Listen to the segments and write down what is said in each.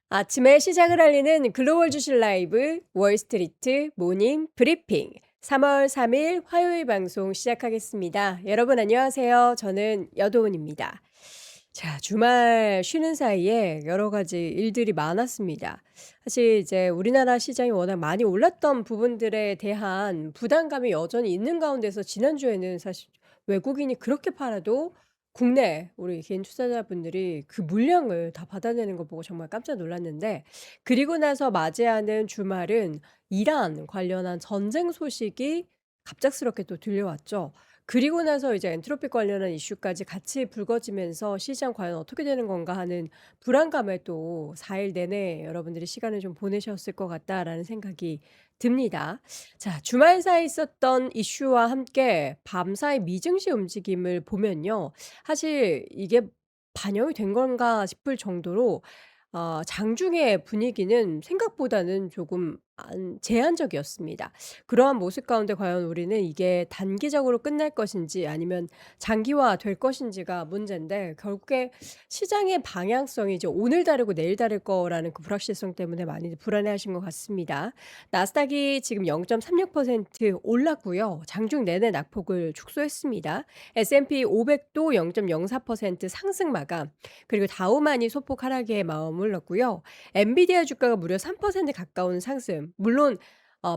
아침에 시작을 알리는 글로벌 주식 라이브 월스트리트 모닝 브리핑 3월 3일 화요일 방송 시작하겠습니다. 여러분 안녕하세요. 저는 여도은입니다. 자, 주말 쉬는 사이에 여러 가지 일들이 많았습니다. 사실 이제 우리나라 시장이 워낙 많이 올랐던 부분들에 대한 부담감이 여전히 있는 가운데서 지난주에는 사실 외국인이 그렇게 팔아도 국내 우리 개인 투자자분들이 그 물량을 다 받아내는 거 보고 정말 깜짝 놀랐는데, 그리고 나서 맞이하는 주말은 이란 관련한 전쟁 소식이 갑작스럽게 또 들려왔죠. 그리고 나서 이제 엔트로피 관련한 이슈까지 같이 불거지면서 '시장 과연 어떻게 되는 건가.' 하는 불안감에 또 4일 내내 여러분들이 시간을 좀 보내셨을 것 같다라는 생각이 듭니다. 자, 주말 사이 있었던 이슈와 함께 밤사이 미증시 움직임을 보면요. 사실 이게 반영이 된 건가 싶을 정도로 장중의 분위기는 생각보다는 조금 안 제한적이었습니다. 그러한 모습 가운데 과연 우리는 이게 단기적으로 끝날 것인지 아니면 장기화될 것인지가 문제인데, 결국에 시장의 방향성이 이제 오늘 다르고 내일 다를 거라는 그 불확실성 때문에 많이 불안해하신 것 같습니다. 나스닥이 지금 0.36% 올랐고요. 장중 내내 낙폭을 축소했습니다. S&P 500도 0.04% 상승 마감, 그리고 다우만이 소폭 하락에 머물렀고요. 엔비디아 주가가 무려 3% 가까운 상승. 물론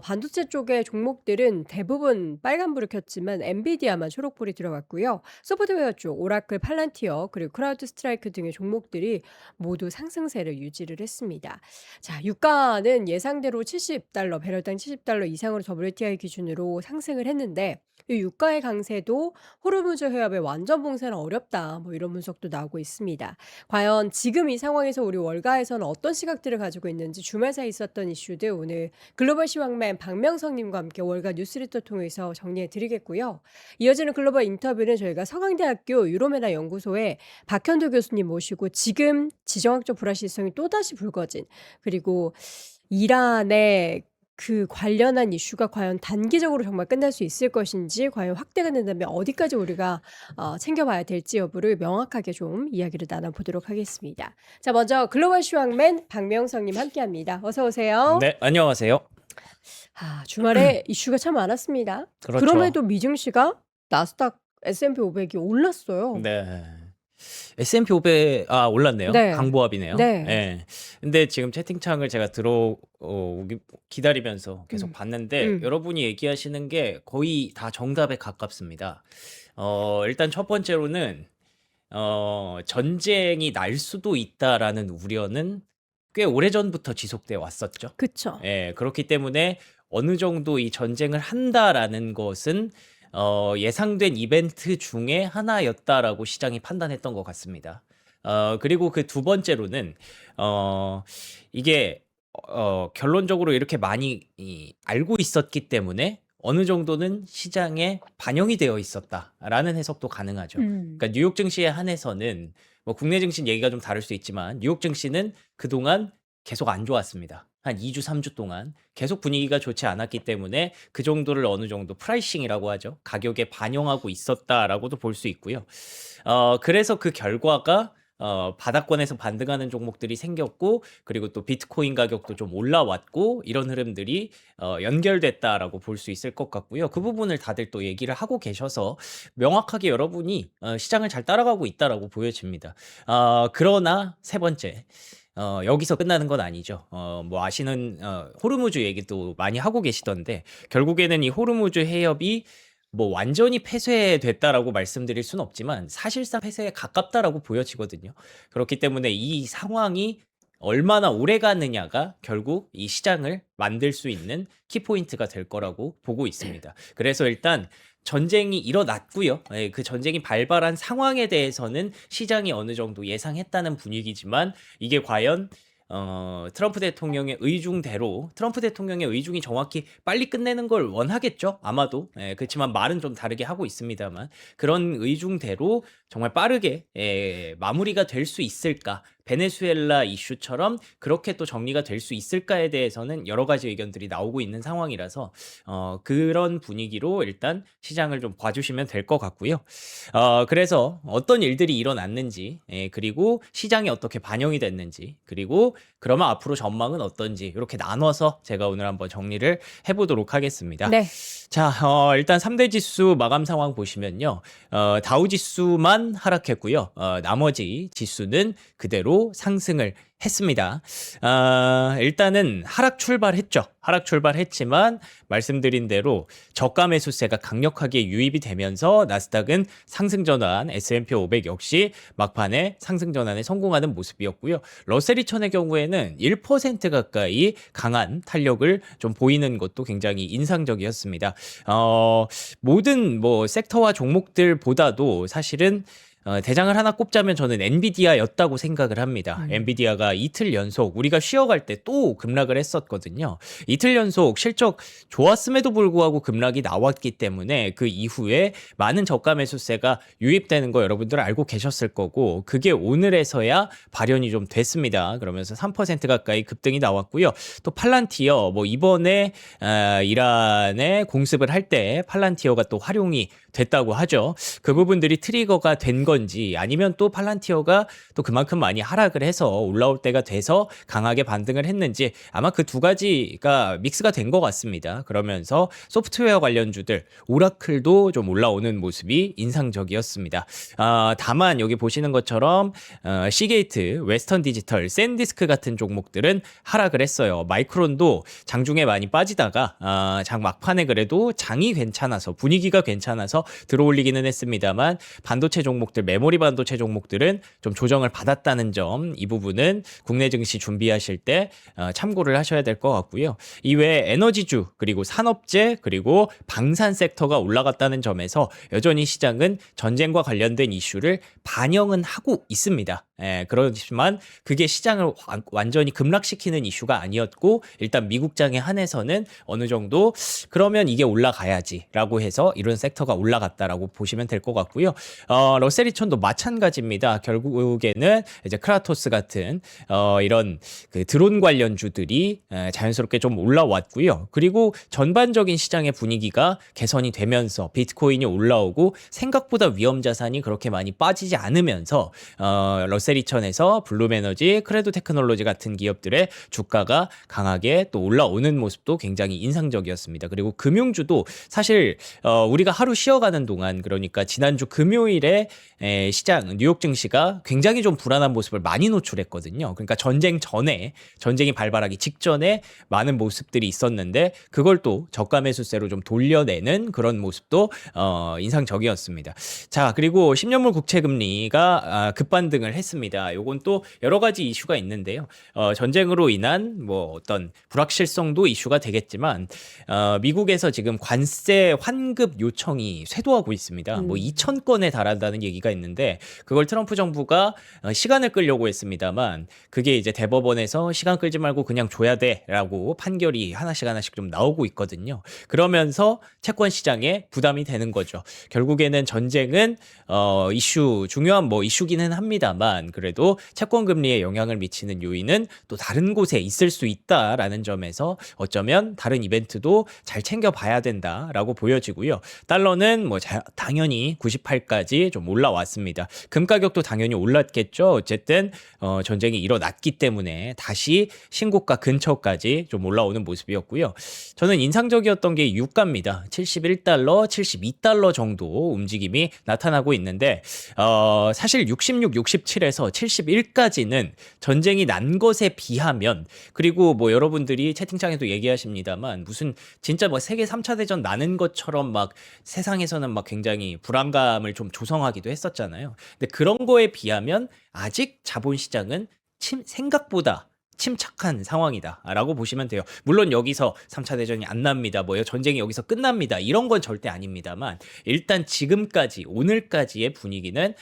반도체 쪽의 종목들은 대부분 빨간불을 켰지만 엔비디아만 초록불이 들어갔고요. 소프트웨어 쪽 오라클, 팔란티어, 그리고 크라우드 스트라이크 등의 종목들이 모두 상승세를 유지를 했습니다. 자, 유가는 예상대로 70달러, 배럴당 70달러 이상으로 WTI 기준으로 상승을 했는데, 이 유가의 강세도 호르무즈 해협의 완전 봉쇄는 어렵다, 뭐 이런 분석도 나오고 있습니다. 과연 지금 이 상황에서 우리 월가에서는 어떤 시각들을 가지고 있는지, 주말 사이 있었던 이슈들 오늘 글로벌 시황맨 박명성님과 함께 월가 뉴스리터 통해서 정리해 드리겠고요. 이어지는 글로벌 인터뷰는 저희가 서강대학교 유로메나 연구소의 박현도 교수님 모시고 지금 지정학적 불확실성이 또다시 불거진, 그리고 이란의 그 관련한 이슈가 과연 단기적으로 정말 끝날 수 있을 것인지, 과연 확대가 된다면 어디까지 우리가 챙겨봐야 될지 여부를 명확하게 좀 이야기를 나눠보도록 하겠습니다. 자, 먼저 글로벌 시황맨 박명성님 함께합니다. 어서 오세요. 네, 안녕하세요. 주말에 이슈가 참 많았습니다. 그렇죠. 그럼에도 미증시가 나스닥 S&P 500이 올랐어요. 네. S&P 500 올랐네요. 네. 강보합이네요. 네. 예. 근데 지금 채팅창을 제가 오기 기다리면서 계속 음. 봤는데 음. 여러분이 얘기하시는 게 거의 다 정답에 가깝습니다. 일단 첫 번째로는 전쟁이 날 수도 있다라는 우려는 꽤 오래전부터 지속돼 왔었죠. 그쵸. 예. 그렇기 때문에 어느 정도 이 전쟁을 한다라는 것은 예상된 이벤트 중에 하나였다라고 시장이 판단했던 것 같습니다. 그리고 그 두 번째로는 이게 결론적으로 이렇게 많이 알고 있었기 때문에 어느 정도는 시장에 반영이 되어 있었다라는 해석도 가능하죠. 음. 그러니까 뉴욕 증시에 한해서는 뭐 국내 증시 얘기가 좀 다를 수 있지만 뉴욕 증시는 그동안 계속 안 좋았습니다. 한 2주, 3주 동안 계속 분위기가 좋지 않았기 때문에 그 정도를 어느 정도 프라이싱이라고 하죠. 가격에 반영하고 있었다라고도 볼 수 있고요. 그래서 그 결과가 바닥권에서 반등하는 종목들이 생겼고, 그리고 또 비트코인 가격도 좀 올라왔고, 이런 흐름들이 연결됐다라고 볼 수 있을 것 같고요. 그 부분을 다들 또 얘기를 하고 계셔서 명확하게 여러분이 시장을 잘 따라가고 있다라고 보여집니다. 그러나 세 번째, 여기서 끝나는 건 아니죠. 뭐 아시는 호르무즈 얘기도 많이 하고 계시던데, 결국에는 이 호르무즈 해협이 뭐 완전히 폐쇄됐다라고 말씀드릴 수는 없지만 사실상 폐쇄에 가깝다라고 보여지거든요. 그렇기 때문에 이 상황이 얼마나 오래 가느냐가 결국 이 시장을 만들 수 있는 키포인트가 될 거라고 보고 있습니다. 그래서 일단 전쟁이 일어났고요. 예, 그 전쟁이 발발한 상황에 대해서는 시장이 어느 정도 예상했다는 분위기지만, 이게 과연 트럼프 대통령의 의중대로, 트럼프 대통령의 의중이 정확히 빨리 끝내는 걸 원하겠죠, 아마도. 예, 그렇지만 말은 좀 다르게 하고 있습니다만, 그런 의중대로 정말 빠르게 마무리가 될 수 있을까, 베네수엘라 이슈처럼 그렇게 또 정리가 될 수 있을까에 대해서는 여러 가지 의견들이 나오고 있는 상황이라서 그런 분위기로 일단 시장을 좀 봐주시면 될 것 같고요. 그래서 어떤 일들이 일어났는지, 그리고 시장이 어떻게 반영이 됐는지, 그리고 그러면 앞으로 전망은 어떤지 이렇게 나눠서 제가 오늘 한번 정리를 해보도록 하겠습니다. 네. 자, 일단 3대 지수 마감 상황 보시면요. 다우 지수만 하락했고요. 나머지 지수는 그대로 상승을 했습니다. 일단은 하락 출발했죠. 하락 출발했지만 말씀드린 대로 저가 매수세가 강력하게 유입이 되면서 나스닥은 상승 전환, S&P 500 역시 막판에 상승 전환에 성공하는 모습이었고요. 러셀 2000의 경우에는 1% 가까이 강한 탄력을 좀 보이는 것도 굉장히 인상적이었습니다. 모든 뭐 섹터와 종목들보다도 사실은 대장을 하나 꼽자면 저는 엔비디아였다고 생각을 합니다. 엔비디아가 이틀 연속 우리가 쉬어갈 때 또 급락을 했었거든요. 이틀 연속 실적 좋았음에도 불구하고 급락이 나왔기 때문에 그 이후에 많은 저가 매수세가 유입되는 거 여러분들 알고 계셨을 거고 그게 오늘에서야 발현이 좀 됐습니다. 그러면서 3% 가까이 급등이 나왔고요. 또 팔란티어 뭐 이번에 이란에 공습을 할 때 팔란티어가 또 활용이 됐다고 하죠. 그 부분들이 트리거가 된 건지 아니면 또 팔란티어가 또 그만큼 많이 하락을 해서 올라올 때가 돼서 강하게 반등을 했는지 아마 그 두 가지가 믹스가 된 것 같습니다. 그러면서 소프트웨어 관련주들 오라클도 좀 올라오는 모습이 인상적이었습니다. 다만 여기 보시는 것처럼 시게이트, 웨스턴 디지털, 샌디스크 같은 종목들은 하락을 했어요. 마이크론도 장중에 많이 빠지다가 장 막판에 그래도 장이 괜찮아서 분위기가 괜찮아서 들어올리기는 했습니다만 반도체 종목들, 메모리 반도체 종목들은 좀 조정을 받았다는 점, 이 부분은 국내 증시 준비하실 때 참고를 하셔야 될 것 같고요. 이외에 에너지주, 그리고 산업재, 그리고 방산 섹터가 올라갔다는 점에서 여전히 시장은 전쟁과 관련된 이슈를 반영은 하고 있습니다. 그렇지만 그게 시장을 완전히 급락시키는 이슈가 아니었고 일단 미국장에 한해서는 어느 정도 그러면 이게 올라가야지라고 해서 이런 섹터가 올라갔다라고 보시면 될 것 같고요. 러셀 2000도 마찬가지입니다. 결국에는 이제 크라토스 같은 이런 그 드론 관련주들이 자연스럽게 좀 올라왔고요. 그리고 전반적인 시장의 분위기가 개선이 되면서 비트코인이 올라오고 생각보다 위험 자산이 그렇게 많이 빠지지 않으면서 러셀 2000에서 블룸에너지, 크레도 테크놀로지 같은 기업들의 주가가 강하게 또 올라오는 모습도 굉장히 인상적이었습니다. 그리고 금융주도 사실 우리가 하루 쉬어가는 동안 그러니까 지난주 금요일에 시장 뉴욕 증시가 굉장히 좀 불안한 모습을 많이 노출했거든요. 그러니까 전쟁 전에 전쟁이 발발하기 직전에 많은 모습들이 있었는데 그걸 또 저가 매수세로 좀 돌려내는 그런 모습도 인상적이었습니다. 자, 그리고 10년물 국채 금리가 급반등을 했습니다. 요건 또 여러 가지 이슈가 있는데요. 전쟁으로 인한 뭐 어떤 불확실성도 이슈가 되겠지만 미국에서 지금 관세 환급 요청이 쇄도하고 있습니다. 뭐 2,000건에 달한다는 얘기가 있는데 그걸 트럼프 정부가 시간을 끌려고 했습니다만 그게 이제 대법원에서 시간 끌지 말고 그냥 줘야 돼라고 판결이 하나씩 좀 나오고 있거든요. 그러면서 채권 시장에 부담이 되는 거죠. 결국에는 전쟁은 중요한 뭐 이슈기는 합니다만 그래도 채권 금리에 영향을 미치는 요인은 또 다른 곳에 있을 수 있다라는 점에서 어쩌면 다른 이벤트도 잘 챙겨봐야 된다라고 보여지고요. 달러는 뭐 당연히 98까지 좀 올라왔습니다. 금 가격도 당연히 올랐겠죠. 어쨌든 전쟁이 일어났기 때문에 다시 신고가 근처까지 좀 올라오는 모습이었고요. 저는 인상적이었던 게 유가입니다. 71달러, 72달러 정도 움직임이 나타나고 있는데 사실 66, 67에서 71까지는 전쟁이 난 것에 비하면 그리고 뭐 여러분들이 채팅창에도 얘기하십니다만 무슨 진짜 뭐 세계 3차 대전 나는 것처럼 막 세상에서는 막 굉장히 불안감을 좀 조성하기도 했었잖아요. 근데 그런 거에 비하면 아직 자본시장은 생각보다 침착한 상황이다라고 보시면 돼요. 물론 여기서 3차 대전이 안 납니다. 뭐 전쟁이 여기서 끝납니다. 이런 건 절대 아닙니다만 일단 지금까지 오늘까지의 분위기는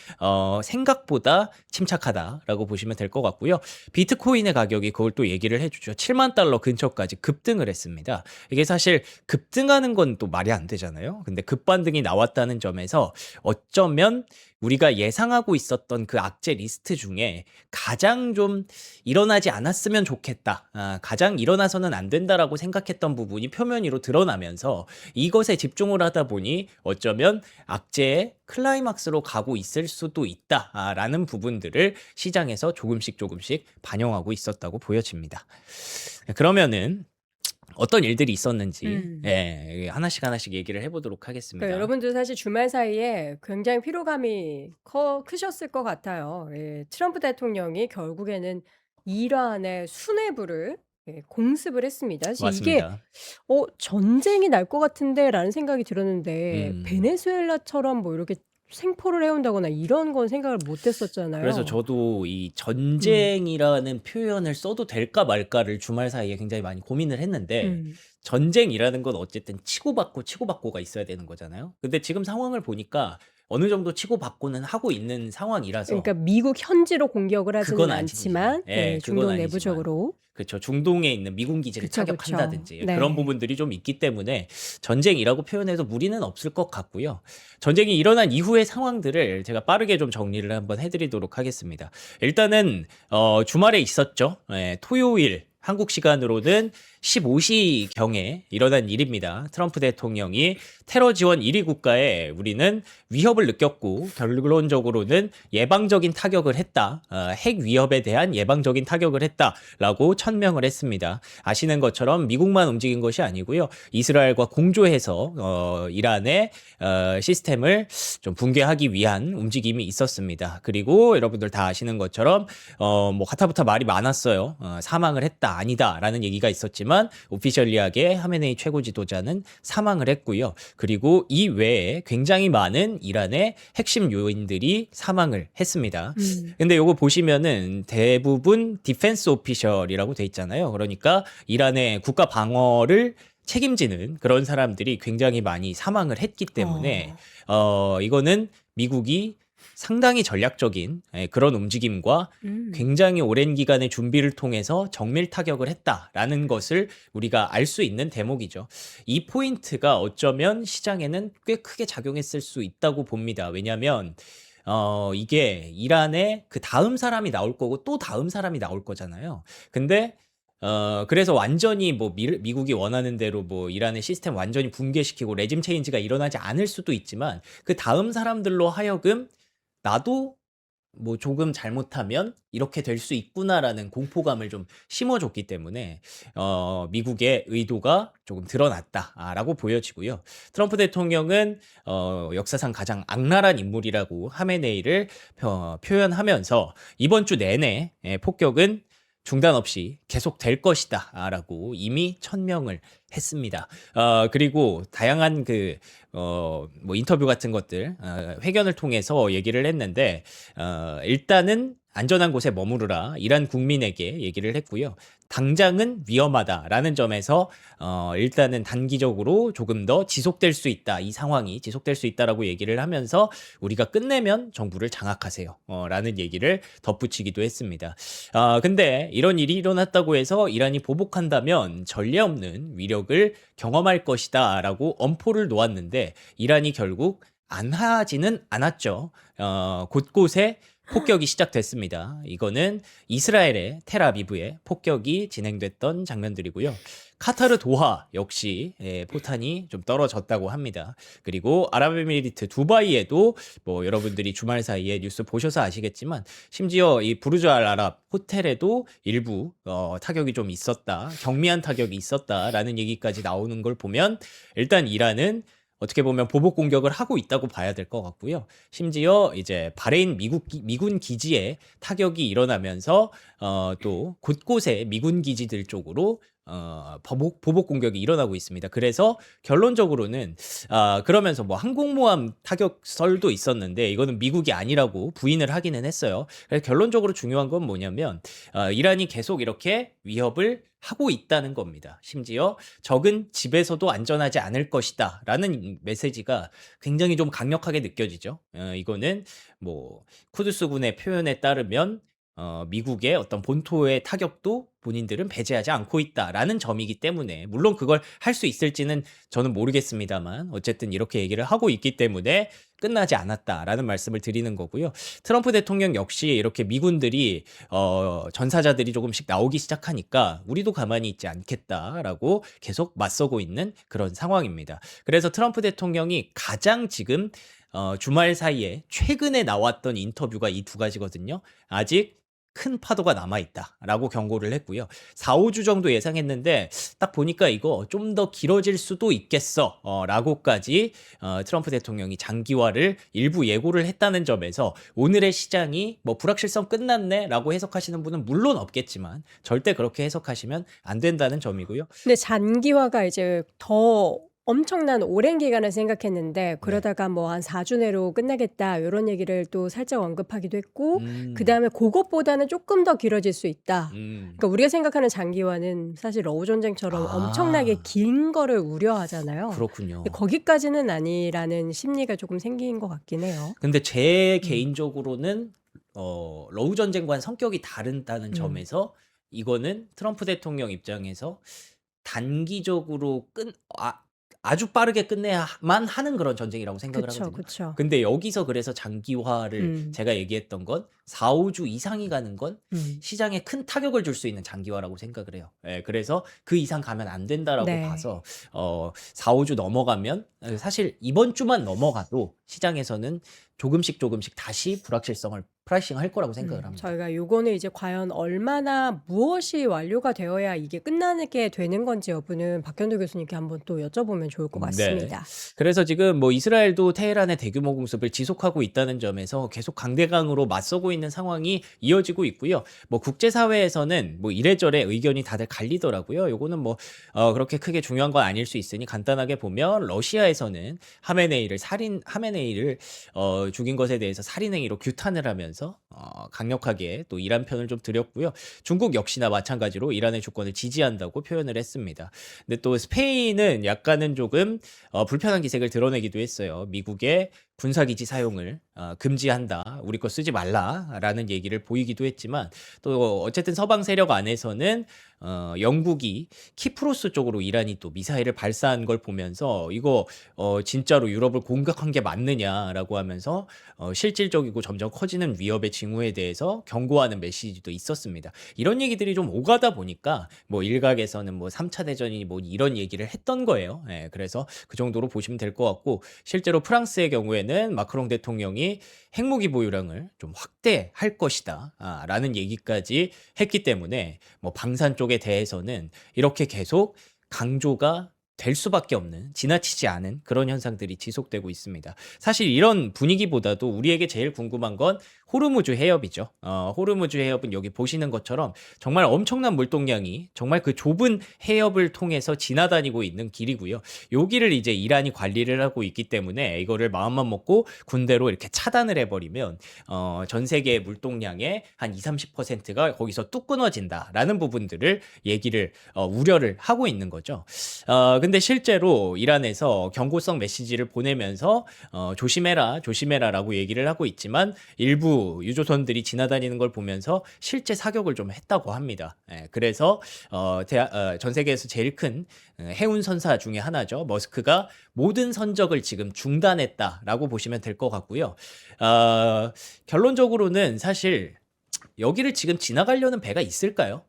생각보다 침착하다라고 보시면 될 것 같고요. 비트코인의 가격이 그걸 또 얘기를 해주죠. 7만 달러 근처까지 급등을 했습니다. 이게 사실 급등하는 건 또 말이 안 되잖아요. 근데 급반등이 나왔다는 점에서 어쩌면 우리가 예상하고 있었던 그 악재 리스트 중에 가장 좀 일어나지 않았으면 좋겠다. 가장 일어나서는 안 된다라고 생각했던 부분이 표면 위로 드러나면서 이것에 집중을 하다 보니 어쩌면 악재의 클라이막스로 가고 있을 수도 있다라는 부분들을 시장에서 조금씩 반영하고 있었다고 보여집니다. 그러면은 어떤 일들이 있었는지 예, 하나씩 얘기를 해보도록 그러니까 하겠습니다. 여러분들 사실 주말 사이에 굉장히 피로감이 크셨을 것 같아요. 예, 트럼프 대통령이 결국에는 이란의 수뇌부를 공습을 했습니다. 사실 이게 맞습니다. 전쟁이 날 것 같은데라는 생각이 들었는데 음. 베네수엘라처럼 뭐 이렇게 생포를 해온다거나 이런 건 생각을 못 그래서 했었잖아요. 저도 이 음. 전쟁이라는 표현을 써도 될까 말까를 주말 사이에 굉장히 많이 고민을 했는데 음. 전쟁이라는 건 어쨌든 치고받고가 있어야 되는 거잖아요. 근데 지금 상황을 보니까 어느 정도 치고받고는 하고 있는 상황이라서 그러니까 미국 현지로 공격을 하지는 그건 아직이지만 않지만 예, 중동 그건 아니지만 내부적으로. 그렇죠. 중동에 있는 미군 기지를 그쵸, 그쵸. 타격한다든지 네. 그런 부분들이 좀 있기 때문에 전쟁이라고 표현해도 무리는 없을 것 같고요. 전쟁이 일어난 이후의 상황들을 제가 빠르게 좀 정리를 한번 해드리도록 하겠습니다. 일단은 주말에 있었죠. 예, 토요일 한국 시간으로는 15시경에 일어난 일입니다. 트럼프 대통령이 테러 지원 1위 국가에 우리는 위협을 느꼈고 결론적으로는 예방적인 타격을 했다. 핵 위협에 대한 예방적인 타격을 했다라고 천명을 했습니다. 아시는 것처럼 미국만 움직인 것이 아니고요. 이스라엘과 공조해서 이란의 시스템을 좀 붕괴하기 위한 움직임이 있었습니다. 그리고 여러분들 다 아시는 것처럼 뭐 카타부타 말이 많았어요. 사망을 했다 아니다라는 얘기가 있었지만 오피셜리하게 하메네이 최고 지도자는 사망을 했고요. 그리고 이 외에 굉장히 많은 이란의 핵심 요인들이 사망을 했습니다. 근데 요거 보시면은 대부분 디펜스 오피셜이라고 돼 있잖아요. 그러니까 이란의 국가 방어를 책임지는 그런 사람들이 굉장히 많이 사망을 했기 때문에 이거는 미국이 상당히 전략적인 그런 움직임과 굉장히 오랜 기간의 준비를 통해서 정밀 타격을 했다라는 것을 우리가 알 수 있는 대목이죠. 이 포인트가 어쩌면 시장에는 꽤 크게 작용했을 수 있다고 봅니다. 왜냐하면 이게 이란의 그 다음 사람이 나올 거고 또 다음 사람이 나올 거잖아요. 근데 그래서 완전히 뭐 미국이 원하는 대로 뭐 이란의 시스템 완전히 붕괴시키고 레짐 체인지가 일어나지 않을 수도 있지만 그 다음 사람들로 하여금 나도 뭐 조금 잘못하면 이렇게 될 수 있구나라는 공포감을 좀 심어줬기 때문에 미국의 의도가 조금 드러났다라고 보여지고요. 트럼프 대통령은 역사상 가장 악랄한 인물이라고 하메네이를 표현하면서 이번 주 내내 폭격은 중단 없이 계속될 것이다라고 이미 천명을 했습니다. 그리고 다양한 뭐 인터뷰 같은 것들, 회견을 통해서 얘기를 했는데, 일단은 안전한 곳에 머무르라 이란 국민에게 얘기를 했고요. 당장은 위험하다라는 점에서 일단은 단기적으로 조금 더 지속될 수 있다. 이 상황이 지속될 수 있다라고 얘기를 하면서 우리가 끝내면 정부를 장악하세요. 라는 얘기를 덧붙이기도 했습니다. 근데 이런 일이 일어났다고 해서 이란이 보복한다면 전례 없는 위력을 경험할 것이다 라고 엄포를 놓았는데 이란이 결국 안 하지는 않았죠. 곳곳에 폭격이 시작됐습니다. 이거는 이스라엘의 텔아비브에 폭격이 진행됐던 장면들이고요. 카타르 도하 역시 포탄이 좀 떨어졌다고 합니다. 그리고 아랍에미리트 두바이에도 뭐 여러분들이 주말 사이에 뉴스 보셔서 아시겠지만 심지어 이 부르주 알 아랍 호텔에도 일부 타격이 좀 있었다. 경미한 타격이 있었다라는 얘기까지 나오는 걸 보면 일단 이란은 어떻게 보면 보복 공격을 하고 있다고 봐야 될 것 같고요. 심지어 이제 바레인 미군 기지에 타격이 일어나면서 또 곳곳에 미군 기지들 쪽으로 보복 공격이 일어나고 있습니다. 그래서 결론적으로는 그러면서 뭐 항공모함 타격설도 있었는데 이거는 미국이 아니라고 부인을 하기는 했어요. 그래서 결론적으로 중요한 건 뭐냐면 이란이 계속 이렇게 위협을 하고 있다는 겁니다. 심지어 적은 집에서도 안전하지 않을 것이다 라는 메시지가 굉장히 좀 강력하게 느껴지죠. 이거는 뭐 쿠드스군의 표현에 따르면 미국의 어떤 본토의 타격도 본인들은 배제하지 않고 있다라는 점이기 때문에 물론 그걸 할 수 있을지는 저는 모르겠습니다만 어쨌든 이렇게 얘기를 하고 있기 때문에 끝나지 않았다라는 말씀을 드리는 거고요. 트럼프 대통령 역시 이렇게 미군들이 전사자들이 조금씩 나오기 시작하니까 우리도 가만히 있지 않겠다라고 계속 맞서고 있는 그런 상황입니다. 그래서 트럼프 대통령이 가장 지금 주말 사이에 최근에 나왔던 인터뷰가 이 두 가지거든요. 아직 큰 파도가 남아있다라고 경고를 했고요. 4, 5주 정도 예상했는데 딱 보니까 이거 좀 더 길어질 수도 있겠어 라고까지 트럼프 대통령이 장기화를 일부 예고를 했다는 점에서 오늘의 시장이 뭐 불확실성 끝났네 라고 해석하시는 분은 물론 없겠지만 절대 그렇게 해석하시면 안 된다는 점이고요. 근데 잔기화가 이제 더 엄청난 오랜 기간을 생각했는데 네. 그러다가 뭐 한 4주 내로 끝나겠다 요런 얘기를 또 살짝 언급하기도 했고 음, 그다음에 그것보다는 조금 더 길어질 수 있다. 음. 그러니까 우리가 생각하는 장기화는 사실 러우 전쟁처럼 엄청나게 아, 긴 거를 우려하잖아요. 근데 그렇군요. 거기까지는 아니라는 심리가 조금 생긴 것 같긴 해요. 근데 제 음. 개인적으로는 러우 전쟁과는 성격이 다르다는 음. 점에서 이거는 트럼프 대통령 입장에서 단기적으로 아주 빠르게 끝내야만 하는 그런 전쟁이라고 생각을 그쵸, 하거든요. 그쵸. 근데 여기서 그래서 장기화를 음. 제가 얘기했던 건 4, 5주 이상이 가는 건 음. 시장에 큰 타격을 줄 수 있는 장기화라고 생각을 해요. 예, 그래서 그 이상 가면 안 된다라고 네. 봐서 4, 5주 넘어가면 사실 이번 주만 넘어가도 시장에서는 조금씩 다시 불확실성을 프라이싱 할 거라고 생각을 합니다. 저희가 요거는 이제 과연 얼마나 무엇이 완료가 되어야 이게 끝나게 되는 건지 여부는 박현도 교수님께 한번 또 여쭤보면 좋을 것 네. 같습니다. 그래서 지금 뭐 이스라엘도 테헤란의 대규모 공습을 지속하고 있다는 점에서 계속 강대강으로 맞서고 있는 상황이 이어지고 있고요. 뭐 국제사회에서는 뭐 이래저래 의견이 다들 갈리더라고요. 요거는 뭐 그렇게 크게 중요한 건 아닐 수 있으니 간단하게 보면 러시아에서는 하메네이를 죽인 것에 대해서 살인행위로 규탄을 하면서 강력하게 또 이란 편을 좀 들였고요. 중국 역시나 마찬가지로 이란의 주권을 지지한다고 표현을 했습니다. 근데 또 스페인은 약간은 조금 불편한 기색을 드러내기도 했어요. 미국의 군사기지 사용을 금지한다. 우리 거 쓰지 말라라는 얘기를 보이기도 했지만 또 어쨌든 서방 세력 안에서는 영국이 키프로스 쪽으로 이란이 또 미사일을 발사한 걸 보면서 이거 진짜로 유럽을 공격한 게 맞느냐라고 하면서 실질적이고 점점 커지는 위협의 징후에 대해서 경고하는 메시지도 있었습니다. 이런 얘기들이 좀 오가다 보니까 뭐 일각에서는 뭐 3차 대전이 뭐 이런 얘기를 했던 거예요. 예, 그래서 그 정도로 보시면 될 것 같고 실제로 프랑스의 경우에는 마크롱 대통령이 핵무기 보유량을 좀 확대할 것이다 라는 얘기까지 했기 때문에 뭐 방산 쪽에 대해서는 이렇게 계속 강조가 될 수밖에 없는 지나치지 않은 그런 현상들이 지속되고 있습니다. 사실 이런 분위기보다도 우리에게 제일 궁금한 건 호르무즈 해협이죠. 호르무즈 해협은 여기 보시는 것처럼 정말 엄청난 물동량이 정말 그 좁은 해협을 통해서 지나다니고 있는 길이고요. 여기를 이제 이란이 관리를 하고 있기 때문에 이거를 마음만 먹고 군대로 이렇게 차단을 해버리면 전 세계의 물동량의 한 20-30%가 거기서 뚝 끊어진다라는 부분들을 우려를 하고 있는 거죠. 근데 실제로 이란에서 경고성 메시지를 보내면서 조심해라라고 얘기를 하고 있지만 일부 유조선들이 지나다니는 걸 보면서 실제 사격을 좀 했다고 합니다. 예, 그래서 전 세계에서 제일 큰 해운 선사 중에 하나죠. 머스크가 모든 선적을 지금 중단했다라고 보시면 될 것 같고요. 결론적으로는 사실 여기를 지금 지나가려는 배가 있을까요?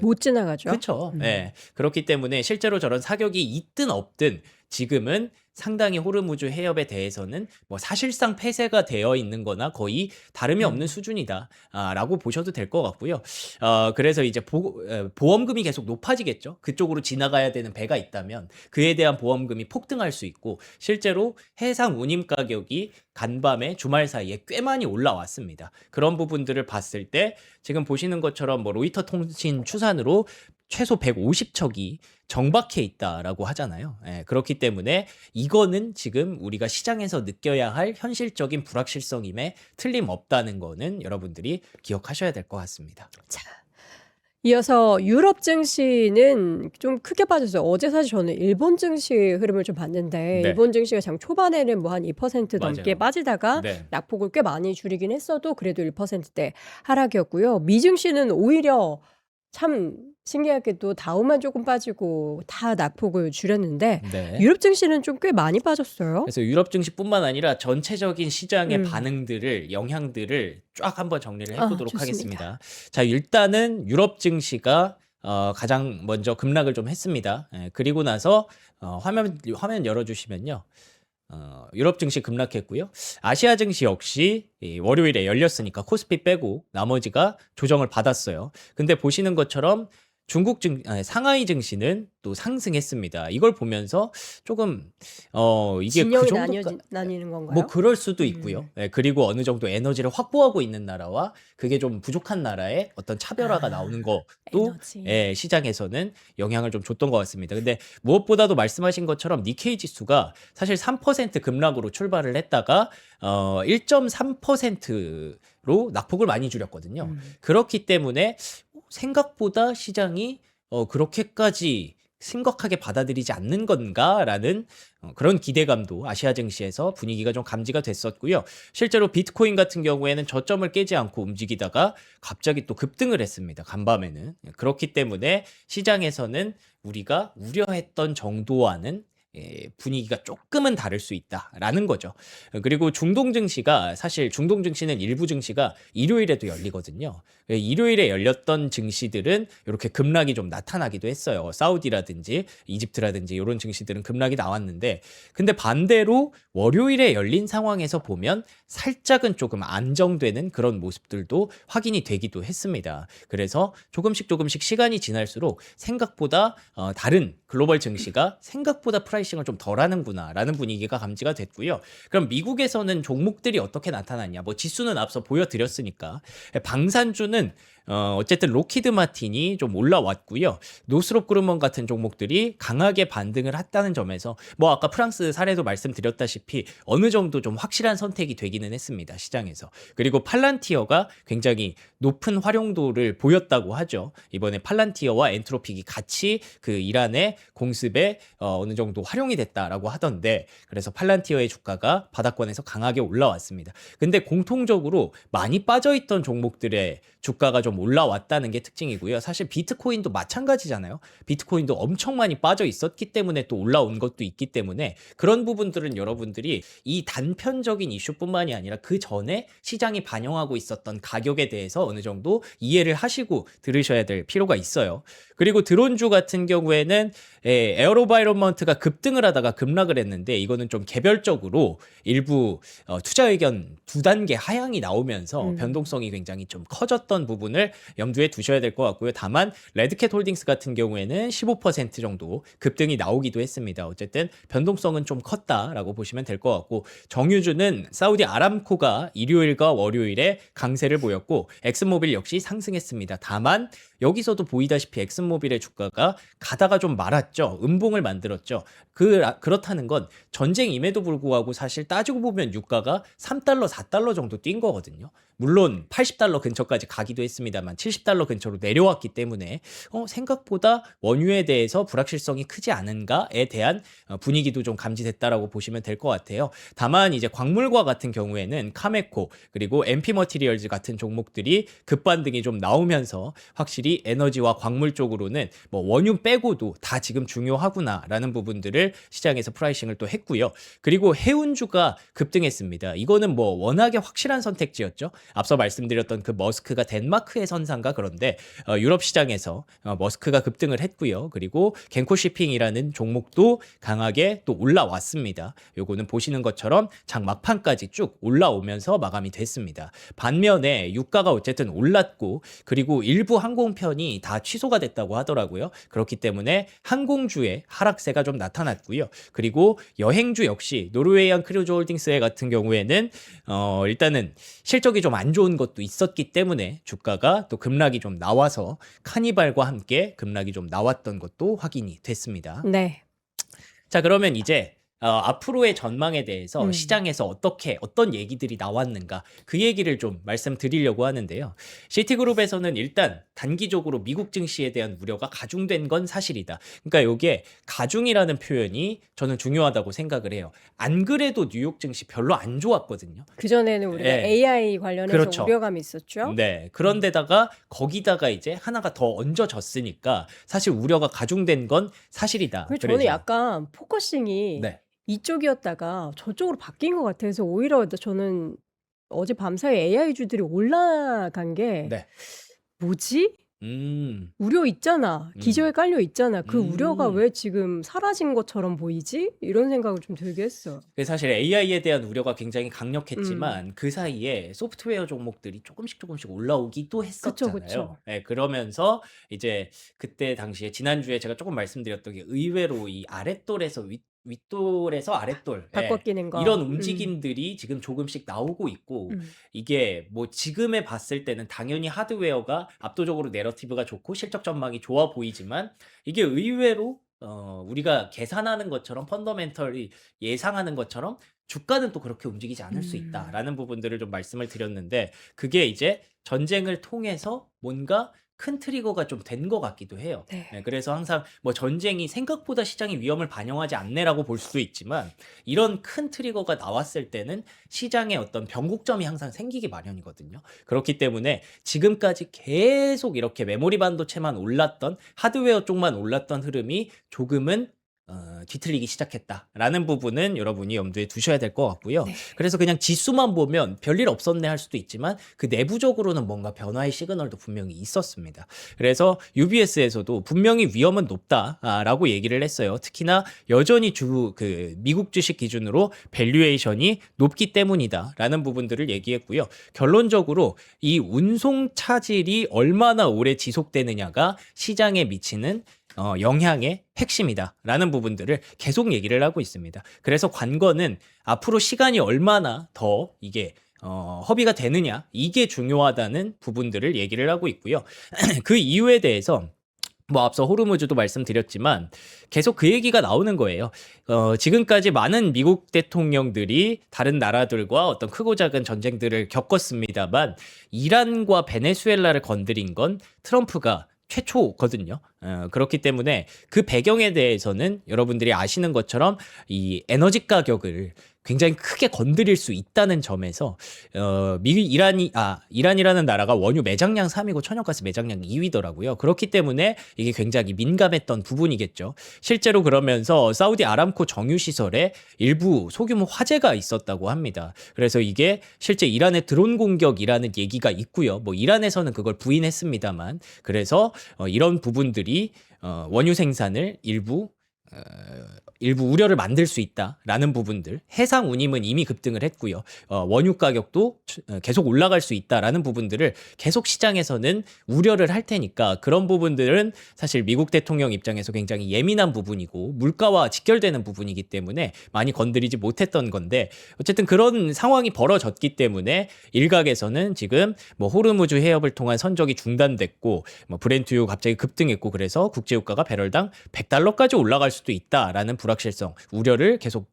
못 지나가죠. 그렇죠. 예. 그렇기 때문에 실제로 저런 사격이 있든 없든 지금은 상당히 호르무즈 해협에 대해서는 뭐 사실상 폐쇄가 되어 있는 거나 거의 다름이 없는 수준이다라고 보셔도 될 것 같고요. 그래서 이제 보험금이 계속 높아지겠죠. 그쪽으로 지나가야 되는 배가 있다면 그에 대한 보험금이 폭등할 수 있고 실제로 해상 운임 가격이 간밤에 주말 사이에 꽤 많이 올라왔습니다. 그런 부분들을 봤을 때 지금 보시는 것처럼 뭐 로이터 통신 추산으로 최소 150척이 정박해 있다라고 하잖아요. 예, 그렇기 때문에 이거는 지금 우리가 시장에서 느껴야 할 현실적인 불확실성임에 틀림없다는 거는 여러분들이 기억하셔야 될 것 같습니다. 자, 이어서 유럽 증시는 좀 크게 빠졌어요. 어제 사실 저는 일본 증시 흐름을 좀 봤는데 네. 일본 증시가 장 초반에는 뭐 한 2% 넘게 맞아요. 빠지다가 네. 낙폭을 꽤 많이 줄이긴 했어도 그래도 1%대 하락이었고요. 미 증시는 오히려 참 신기하게도 다우만 조금 빠지고 다 낙폭을 줄였는데 네. 유럽 증시는 좀 꽤 많이 빠졌어요. 그래서 유럽 증시뿐만 아니라 전체적인 시장의 음. 반응들을 영향들을 쫙 한번 정리를 아, 해보도록 좋습니다. 하겠습니다. 자, 일단은 유럽 증시가 가장 먼저 급락을 좀 했습니다. 그리고 나서 화면 열어주시면요. 유럽 증시 급락했고요. 아시아 증시 역시 월요일에 열렸으니까 코스피 빼고 나머지가 조정을 받았어요. 근데 보시는 것처럼 상하이 증시는 또 상승했습니다. 이걸 보면서 조금 이게 그 진영이 정도까 나뉘는 뭐 건가요? 그럴 수도 있고요. 그리고 어느 정도 에너지를 확보하고 있는 나라와 그게 좀 부족한 나라의 어떤 차별화가 나오는 것도 에너지. 시장에서는 영향을 좀 줬던 것 같습니다. 근데 무엇보다도 말씀하신 것처럼 니케이 지수가 사실 3% 급락으로 출발을 했다가 1.3%로 낙폭을 많이 줄였거든요. 그렇기 때문에 생각보다 시장이 그렇게까지 심각하게 받아들이지 않는 건가라는 그런 기대감도 아시아 증시에서 분위기가 좀 감지가 됐었고요. 실제로 비트코인 같은 경우에는 저점을 깨지 않고 움직이다가 갑자기 또 급등을 했습니다. 간밤에는. 그렇기 때문에 시장에서는 우리가 우려했던 정도와는 분위기가 조금은 다를 수 있다라는 거죠. 그리고 중동 증시가 사실 중동 증시는 일부 증시가 일요일에도 열리거든요. 일요일에 열렸던 증시들은 이렇게 급락이 좀 나타나기도 했어요. 사우디라든지 이집트라든지 이런 증시들은 급락이 나왔는데 근데 반대로 월요일에 열린 상황에서 보면 살짝은 조금 안정되는 그런 모습들도 확인이 되기도 했습니다. 그래서 조금씩 시간이 지날수록 생각보다 다른 글로벌 증시가 생각보다 프라이싱을 좀 덜 하는구나라는 분위기가 감지가 됐고요. 그럼 미국에서는 종목들이 어떻게 나타났냐? 뭐 지수는 앞서 보여드렸으니까 방산주는 어쨌든 로키드 마틴이 좀 올라왔고요. 노스롭 그루먼 같은 종목들이 강하게 반등을 했다는 점에서 뭐 아까 프랑스 사례도 말씀드렸다시피 어느 정도 좀 확실한 선택이 되기는 했습니다. 시장에서. 그리고 팔란티어가 굉장히 높은 활용도를 보였다고 하죠. 이번에 팔란티어와 엔트로픽이 같이 그 이란의 공습에 어느 정도 활용이 됐다라고 하던데 그래서 팔란티어의 주가가 바닥권에서 강하게 올라왔습니다. 근데 공통적으로 많이 빠져있던 종목들의 주가가 좀 올라왔다는 게 특징이고요. 사실 비트코인도 마찬가지잖아요. 비트코인도 엄청 많이 빠져 있었기 때문에 또 올라온 것도 있기 때문에 그런 부분들은 여러분들이 이 단편적인 이슈뿐만이 아니라 그 전에 시장이 반영하고 있었던 가격에 대해서 어느 정도 이해를 하시고 들으셔야 될 필요가 있어요. 그리고 드론주 같은 경우에는 에어로바이런먼트가 급등을 하다가 급락을 했는데 이거는 좀 개별적으로 일부 투자 의견 2단계 하향이 나오면서 변동성이 굉장히 좀 커졌던 부분을 염두에 두셔야 될 것 같고요. 다만 레드캣 홀딩스 같은 경우에는 15% 정도 급등이 나오기도 했습니다. 어쨌든 변동성은 좀 컸다라고 보시면 될 것 같고 정유주는 사우디 아람코가 일요일과 월요일에 강세를 보였고 엑슨모빌 역시 상승했습니다. 다만 여기서도 보이다시피 엑슨모빌의 주가가 가다가 좀 말았죠. 음봉을 만들었죠. 그렇다는 건 전쟁임에도 불구하고 사실 따지고 보면 유가가 3달러, 4달러 정도 뛴 거거든요. 물론 80달러 근처까지 가기도 했습니다만 70달러 근처로 내려왔기 때문에 생각보다 원유에 대해서 불확실성이 크지 않은가에 대한 분위기도 좀 감지됐다라고 보시면 될 것 같아요. 다만 이제 광물과 같은 경우에는 카메코 그리고 MP 머티리얼즈 같은 종목들이 급반등이 좀 나오면서 확실히 에너지와 광물 쪽으로는 뭐 원유 빼고도 다 지금 중요하구나라는 부분들을 시장에서 프라이싱을 또 했고요. 그리고 해운주가 급등했습니다. 이거는 뭐 워낙에 확실한 선택지였죠. 앞서 말씀드렸던 그 머스크가 덴마크의 선상가 그런데 유럽 시장에서 머스크가 급등을 했고요. 그리고 겐코시핑이라는 종목도 강하게 또 올라왔습니다. 요거는 보시는 것처럼 장 막판까지 쭉 올라오면서 마감이 됐습니다. 반면에 유가가 어쨌든 올랐고 그리고 일부 항공편이 다 취소가 됐다고 하더라고요. 그렇기 때문에 항공주의 하락세가 좀 나타났고요. 그리고 여행주 역시 노르웨이안 크루즈 홀딩스 같은 경우에는 일단은 실적이 좀 안 좋은 것도 있었기 때문에 주가가 또 급락이 좀 나와서 카니발과 함께 급락이 좀 나왔던 것도 확인이 됐습니다. 네. 자, 그러면 이제 앞으로의 전망에 대해서 음. 시장에서 어떤 얘기들이 나왔는가 그 얘기를 좀 말씀드리려고 하는데요. 시티그룹에서는 일단 단기적으로 미국 증시에 대한 우려가 가중된 건 사실이다. 그러니까 이게 가중이라는 표현이 저는 중요하다고 생각을 해요. 안 그래도 뉴욕 증시 별로 안 좋았거든요. 그전에는 우리가 예. AI 관련해서 그렇죠. 우려감이 있었죠. 네. 그런데다가 거기다가 이제 하나가 더 얹어졌으니까 사실 우려가 가중된 건 사실이다. 그래서 저는 그래서 약간 포커싱이 네. 이쪽이었다가 저쪽으로 바뀐 것 같아서 오히려 저는 어제 밤사이 AI주들이 올라간 게 네. '뭐지? 음. 우려 있잖아. 기저에 깔려 있잖아. 그 우려가 음. 왜 지금 사라진 것처럼 보이지?' 이런 생각을 좀 들게 했어요. 사실 AI에 대한 우려가 굉장히 음. 강력했지만 그 사이에 소프트웨어 종목들이 조금씩 올라오기도 그쵸, 했었잖아요. 그쵸. 예, 그러면서 이제 그때 당시에 지난주에 제가 조금 말씀드렸던 게 의외로 이 아랫돌에서 윗돌에서 아랫돌 바꿔 끼는 거. 이런 움직임들이 지금 조금씩 나오고 있고 음. 이게 뭐 지금에 봤을 때는 당연히 하드웨어가 압도적으로 내러티브가 좋고 실적 전망이 좋아 보이지만 이게 의외로 우리가 계산하는 것처럼 펀더멘털이 예상하는 것처럼 주가는 또 그렇게 움직이지 않을 수 음. 있다라는 부분들을 좀 말씀을 드렸는데 그게 이제 전쟁을 통해서 뭔가 큰 트리거가 좀 된 것 같기도 해요. 네. 네, 그래서 항상 뭐 전쟁이 생각보다 시장의 위험을 반영하지 않네라고 볼 수도 있지만 이런 큰 트리거가 나왔을 때는 시장에 어떤 변곡점이 항상 생기기 마련이거든요. 그렇기 때문에 지금까지 계속 이렇게 메모리 반도체만 올랐던 하드웨어 쪽만 올랐던 흐름이 조금은 뒤틀리기 시작했다라는 부분은 여러분이 염두에 두셔야 될 것 같고요. 네. 그래서 그냥 지수만 보면 별일 없었네 할 수도 있지만 그 내부적으로는 뭔가 변화의 시그널도 분명히 있었습니다. 그래서 UBS에서도 분명히 위험은 높다라고 얘기를 했어요. 특히나 여전히 미국 주식 기준으로 밸류에이션이 높기 때문이다라는 부분들을 얘기했고요. 결론적으로 이 운송 차질이 얼마나 오래 지속되느냐가 시장에 미치는 영향의 핵심이다라는 부분들을 계속 얘기를 하고 있습니다. 그래서 관건은 앞으로 시간이 얼마나 더 이게 허비가 되느냐 이게 중요하다는 부분들을 얘기를 하고 있고요. 그 이유에 대해서 뭐 앞서 호르무즈도 말씀드렸지만 계속 그 얘기가 나오는 거예요. 지금까지 많은 미국 대통령들이 다른 나라들과 어떤 크고 작은 전쟁들을 겪었습니다만 이란과 베네수엘라를 건드린 건 트럼프가 최초거든요. 그렇기 때문에 그 배경에 대해서는 여러분들이 아시는 것처럼 이 에너지 가격을 굉장히 크게 건드릴 수 있다는 점에서 이란이라는 나라가 원유 매장량 3위고 천연가스 매장량 2위더라고요. 그렇기 때문에 이게 굉장히 민감했던 부분이겠죠. 실제로 그러면서 사우디 아람코 정유 시설에 일부 소규모 화재가 있었다고 합니다. 그래서 이게 실제 이란의 드론 공격이라는 얘기가 있고요. 뭐 이란에서는 그걸 부인했습니다만 그래서 이런 부분들이 원유 생산을 일부 우려를 만들 수 있다라는 부분들, 해상 운임은 이미 급등을 했고요. 원유 가격도 계속 올라갈 수 있다라는 부분들을 계속 시장에서는 우려를 할 테니까 그런 부분들은 사실 미국 대통령 입장에서 굉장히 예민한 부분이고 물가와 직결되는 부분이기 때문에 많이 건드리지 못했던 건데 어쨌든 그런 상황이 벌어졌기 때문에 일각에서는 지금 뭐 호르무즈 해협을 통한 선적이 중단됐고 뭐 브렌트유 갑자기 급등했고 그래서 국제유가가 배럴당 $100까지 올라갈 수도 있다라는 불확실성, 우려를 계속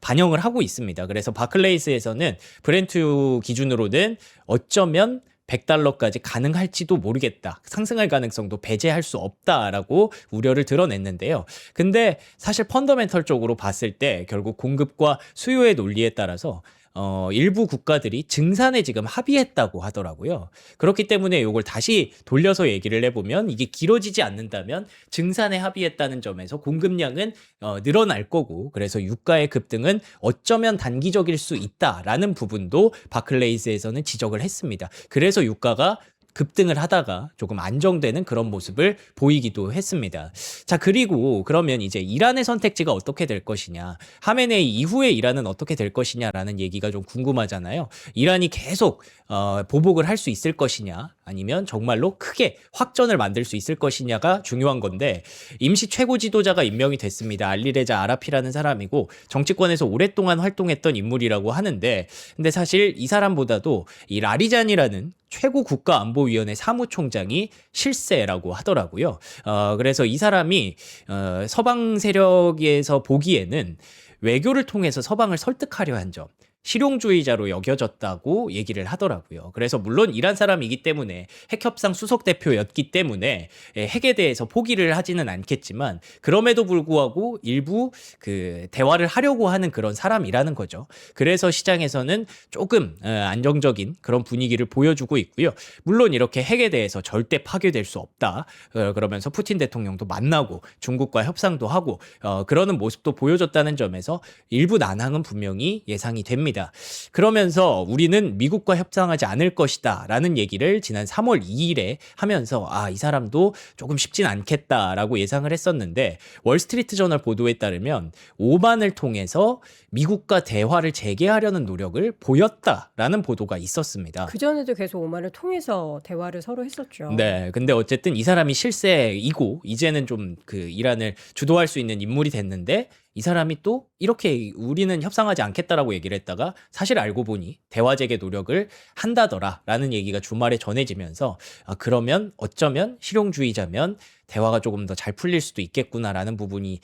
반영을 하고 있습니다. 그래서 바클레이스에서는 브렌트유 기준으로는 어쩌면 $100까지 가능할지도 모르겠다. 상승할 가능성도 배제할 수 없다라고 우려를 드러냈는데요. 근데 사실 펀더멘털적으로 봤을 때 결국 공급과 수요의 논리에 따라서 일부 국가들이 증산에 지금 합의했다고 하더라고요. 그렇기 때문에 이걸 다시 돌려서 얘기를 해보면 이게 길어지지 않는다면 증산에 합의했다는 점에서 공급량은 늘어날 거고 그래서 유가의 급등은 어쩌면 단기적일 수 있다라는 부분도 바클레이스에서는 지적을 했습니다. 그래서 유가가 급등을 하다가 조금 안정되는 그런 모습을 보이기도 했습니다. 자, 그리고 그러면 이제 이란의 선택지가 어떻게 될 것이냐, 하메네이 이후에 이란은 어떻게 될 것이냐라는 얘기가 좀 궁금하잖아요. 이란이 계속 보복을 할 수 있을 것이냐, 아니면 정말로 크게 확전을 만들 수 있을 것이냐가 중요한 건데 임시 최고 지도자가 임명이 됐습니다. 알리레자 아라피라는 사람이고 정치권에서 오랫동안 활동했던 인물이라고 하는데 근데 사실 이 사람보다도 이 라리잔이라는 최고 국가안보위원회 사무총장이 실세라고 하더라고요. 그래서 이 사람이 서방 세력에서 보기에는 외교를 통해서 서방을 설득하려 한 점, 실용주의자로 여겨졌다고 얘기를 하더라고요. 그래서 물론 이란 사람이기 때문에 핵협상 수석 대표였기 때문에 핵에 대해서 포기를 하지는 않겠지만 그럼에도 불구하고 일부 그 대화를 하려고 하는 그런 사람이라는 거죠. 그래서 시장에서는 조금 안정적인 그런 분위기를 보여주고 있고요. 물론 이렇게 핵에 대해서 절대 파괴될 수 없다. 그러면서 푸틴 대통령도 만나고 중국과 협상도 하고 그러는 모습도 보여줬다는 점에서 일부 난항은 분명히 예상이 됩니다. 그러면서 우리는 미국과 협상하지 않을 것이다 라는 얘기를 지난 3월 2일에 하면서 이 사람도 조금 쉽진 않겠다라고 예상을 했었는데 월스트리트 저널 보도에 따르면 오만을 통해서 미국과 대화를 재개하려는 노력을 보였다라는 보도가 있었습니다. 그전에도 계속 오만을 통해서 대화를 서로 했었죠. 네, 근데 어쨌든 이 사람이 실세이고 이제는 좀 그 이란을 주도할 수 있는 인물이 됐는데 이 사람이 또 이렇게 우리는 협상하지 않겠다라고 얘기를 했다가 사실 알고 보니 대화 재개 노력을 한다더라라는 얘기가 주말에 전해지면서 그러면 어쩌면 실용주의자면 대화가 조금 더 잘 풀릴 수도 있겠구나라는 부분이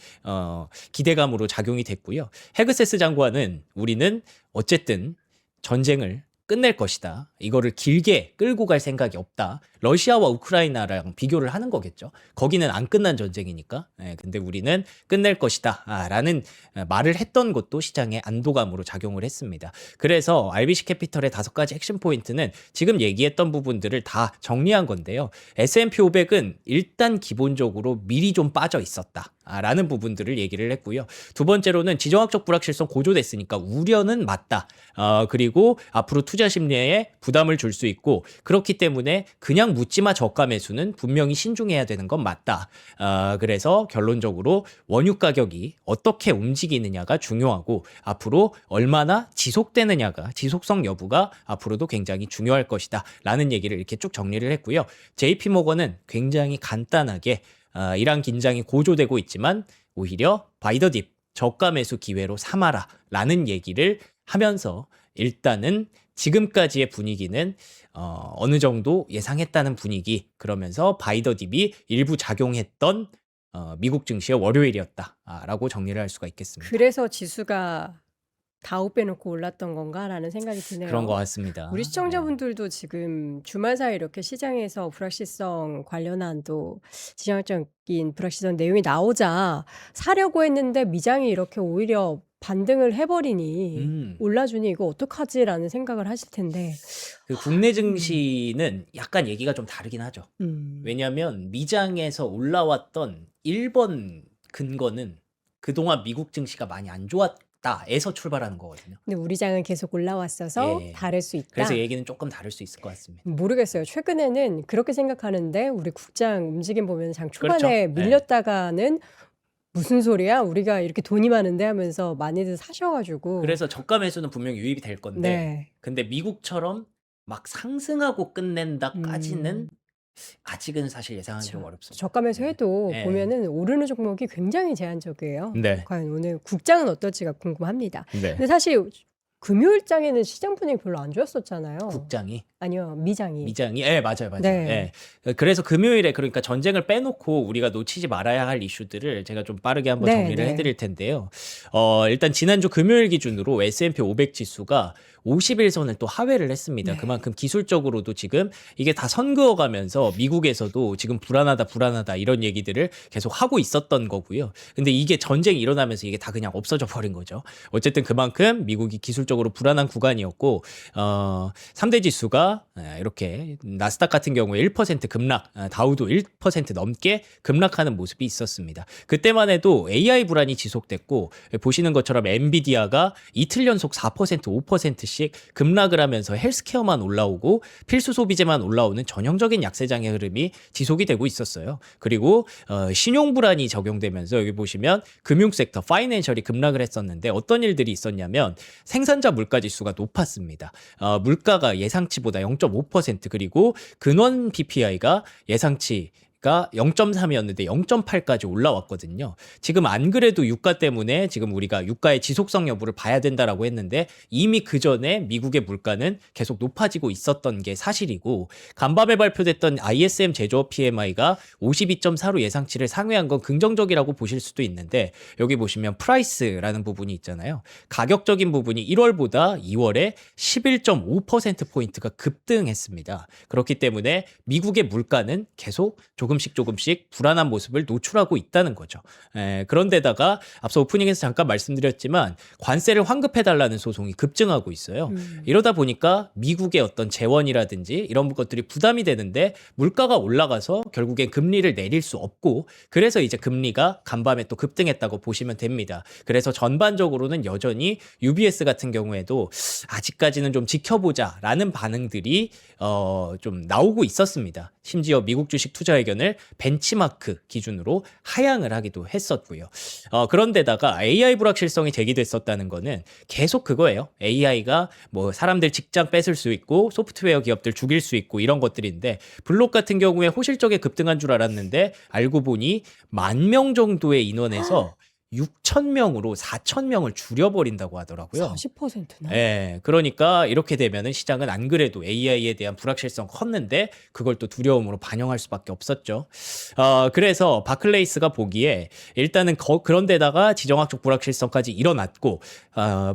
기대감으로 작용이 됐고요. 헤그세스 장관은 우리는 어쨌든 전쟁을 끝낼 것이다. 이거를 길게 끌고 갈 생각이 없다. 러시아와 우크라이나랑 비교를 하는 거겠죠. 거기는 안 끝난 전쟁이니까. 근데 우리는 끝낼 것이다. 라는 말을 했던 것도 시장의 안도감으로 작용을 했습니다. 그래서 RBC 캐피털의 5가지 핵심 포인트는 지금 얘기했던 부분들을 다 정리한 건데요. S&P 500은 일단 기본적으로 미리 좀 빠져 있었다. 라는 부분들을 얘기를 했고요. 두 번째로는 지정학적 불확실성 고조됐으니까 우려는 맞다. 그리고 앞으로 투자 심리에 부담을 줄 수 있고 그렇기 때문에 그냥 묻지마 저가 매수는 분명히 신중해야 되는 건 맞다. 그래서 결론적으로 원유 가격이 어떻게 움직이느냐가 중요하고 앞으로 얼마나 지속되느냐가 지속성 여부가 앞으로도 굉장히 중요할 것이다. 라는 얘기를 이렇게 쭉 정리를 했고요. JP모건은 굉장히 간단하게 이란 긴장이 고조되고 있지만 오히려 바이 더 딥 저가 매수 기회로 삼아라 라는 얘기를 하면서 일단은 지금까지의 분위기는 어느 정도 예상했다는 분위기 그러면서 바이 더 딥이 일부 작용했던 미국 증시의 월요일이었다라고 정리를 할 수가 있겠습니다. 그래서 지수가 다우 빼놓고 올랐던 건가라는 생각이 드네요. 그런 것 같습니다. 우리 시청자분들도 지금 주말 사이 이렇게 시장에서 불확실성 관련한 또 지정학적인 불확실성 내용이 나오자 사려고 했는데 미장이 이렇게 오히려 반등을 해버리니 올라주니 이거 어떡하지라는 생각을 하실 텐데. 그 국내 증시는 약간 얘기가 좀 다르긴 하죠. 음. 왜냐하면 미장에서 올라왔던 1번 근거는 그동안 미국 증시가 많이 안 좋았다에서 출발하는 거거든요. 근데 우리 장은 계속 올라왔어서 예. 다를 수 있다. 그래서 얘기는 조금 다를 수 있을 것 같습니다. 모르겠어요. 최근에는 그렇게 생각하는데 우리 국장 움직임 보면 장 초반에 그렇죠. 밀렸다가는 무슨 소리야? 우리가 이렇게 돈이 많은데 하면서 많이들 사셔가지고. 그래서 저가 매수는 분명히 유입이 될 건데 네. 근데 미국처럼 막 상승하고 끝낸다까지는 음. 아직은 사실 예상하기 좀 그렇죠. 어렵습니다. 저가면서 해도 네. 보면은 오르는 종목이 굉장히 제한적이에요. 네. 과연 오늘 국장은 어떨지가 궁금합니다. 네. 근데 사실 금요일장에는 시장 분위기 별로 안 좋았었잖아요. 국장이 아니요, 미장이. 미장이 맞아요. 네. 그래서 금요일에 그러니까 전쟁을 빼놓고 우리가 놓치지 말아야 할 이슈들을 제가 좀 빠르게 한번 네, 정리를 네. 해드릴 텐데요. 일단 지난주 금요일 기준으로 S&P 500 지수가 50일선을 또 하회를 했습니다. 네. 그만큼 기술적으로도 지금 이게 다 선그어가면서 미국에서도 지금 불안하다 이런 얘기들을 계속 하고 있었던 거고요. 근데 이게 전쟁이 일어나면서 이게 다 그냥 없어져 버린 거죠. 어쨌든 그만큼 미국이 기술적으로 불안한 구간이었고 3대 지수가 이렇게 나스닥 같은 경우에 1% 급락, 다우도 1% 넘게 급락하는 모습이 있었습니다. 그때만 해도 AI 불안이 지속됐고 보시는 것처럼 엔비디아가 이틀 연속 4%, 5%씩 급락을 하면서 헬스케어만 올라오고 필수 소비재만 올라오는 전형적인 약세장의 흐름이 지속이 되고 있었어요. 그리고 신용 불안이 적용되면서 여기 보시면 금융 섹터, 파이낸셜이 급락을 했었는데 어떤 일들이 있었냐면 생산자 물가 지수가 높았습니다. 물가가 예상치보다 0.5% 그리고 근원 PPI가 예상치 가 0.3이었는데 0.8까지 올라왔거든요. 지금 안 그래도 유가 때문에 지금 우리가 유가의 지속성 여부를 봐야 된다라고 했는데 이미 그 전에 미국의 물가는 계속 높아지고 있었던 게 사실이고 간밤에 발표됐던 ISM 제조업 PMI가 52.4로 예상치를 상회한 건 긍정적이라고 보실 수도 있는데 여기 보시면 프라이스라는 부분이 있잖아요. 가격적인 부분이 1월보다 2월에 11.5%포인트가 급등했습니다. 그렇기 때문에 미국의 물가는 계속 조금씩 불안한 모습을 노출하고 있다는 거죠. 그런데다가 앞서 오프닝에서 잠깐 말씀드렸지만 관세를 환급해달라는 소송이 급증하고 있어요. 이러다 보니까 미국의 어떤 재원이라든지 이런 것들이 부담이 되는데 물가가 올라가서 결국엔 금리를 내릴 수 없고 그래서 이제 금리가 간밤에 또 급등했다고 보시면 됩니다. 그래서 전반적으로는 여전히 UBS 같은 경우에도 아직까지는 좀 지켜보자라는 반응들이 좀 나오고 있었습니다. 심지어 미국 주식 투자 의견을 벤치마크 기준으로 하향을 하기도 했었고요. 그런데다가 AI 불확실성이 제기됐었다는 거는 계속 그거예요. AI가 뭐 사람들 직장 뺏을 수 있고 소프트웨어 기업들 죽일 수 있고 이런 것들인데 블록 같은 경우에 호실적에 급등한 줄 알았는데 알고 보니 10,000명 정도의 인원에서 6,000명으로 4,000명을 줄여버린다고 하더라고요. 40%나? 네, 그러니까 이렇게 되면은 시장은 안 그래도 AI에 대한 불확실성 컸는데 그걸 또 두려움으로 반영할 수밖에 없었죠. 그래서 바클레이스가 보기에 일단은 그런데다가 지정학적 불확실성까지 일어났고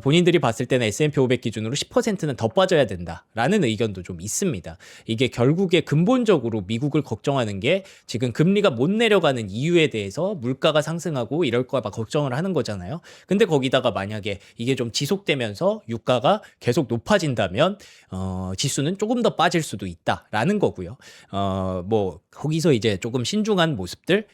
본인들이 봤을 때는 S&P 500 기준으로 10%는 더 빠져야 된다라는 의견도 좀 있습니다. 이게 결국에 근본적으로 미국을 걱정하는 게 지금 금리가 못 내려가는 이유에 대해서 물가가 상승하고 이럴까 봐 걱정을 하는 거잖아요. 근데 거기다가 만약에 이게 좀 지속되면서 유가가 계속 높아진다면 지수는 조금 더 빠질 수도 있다라는 거고요. 뭐 거기서 이제 조금 신중한 모습들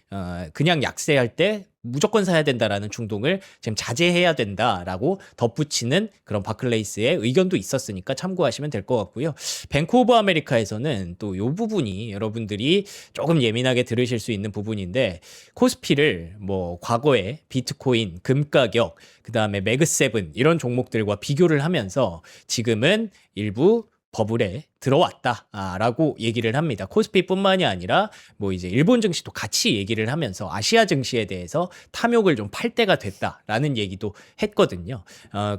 그냥 약세할 때 무조건 사야 된다라는 충동을 지금 자제해야 된다라고 덧붙이는 그런 바클레이스의 의견도 있었으니까 참고하시면 될 것 같고요. 뱅크 오브 아메리카에서는 또 이 부분이 여러분들이 조금 예민하게 들으실 수 있는 부분인데 코스피를 뭐 과거에 비트코인, 금 가격, 그다음에 매그7 이런 종목들과 비교를 하면서 지금은 일부 버블에 들어왔다라고 얘기를 합니다. 코스피뿐만이 아니라 뭐 이제 일본 증시도 같이 얘기를 하면서 아시아 증시에 대해서 탐욕을 좀 팔 때가 됐다라는 얘기도 했거든요.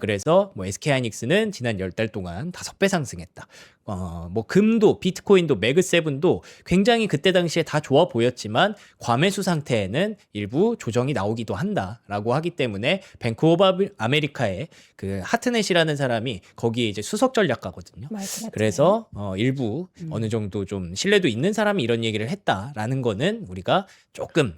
그래서 뭐 SK하이닉스는 지난 10달 동안 5배 상승했다. 뭐 금도 비트코인도 매그7도 굉장히 그때 당시에 다 좋아 보였지만 과매수 상태에는 일부 조정이 나오기도 한다라고 하기 때문에 뱅크 오브 아메리카의 그 하트넷이라는 사람이 거기에 이제 수석 전략가거든요. 그래서 일부 어느 정도 좀 신뢰도 있는 사람이 이런 얘기를 했다라는 거는 우리가 조금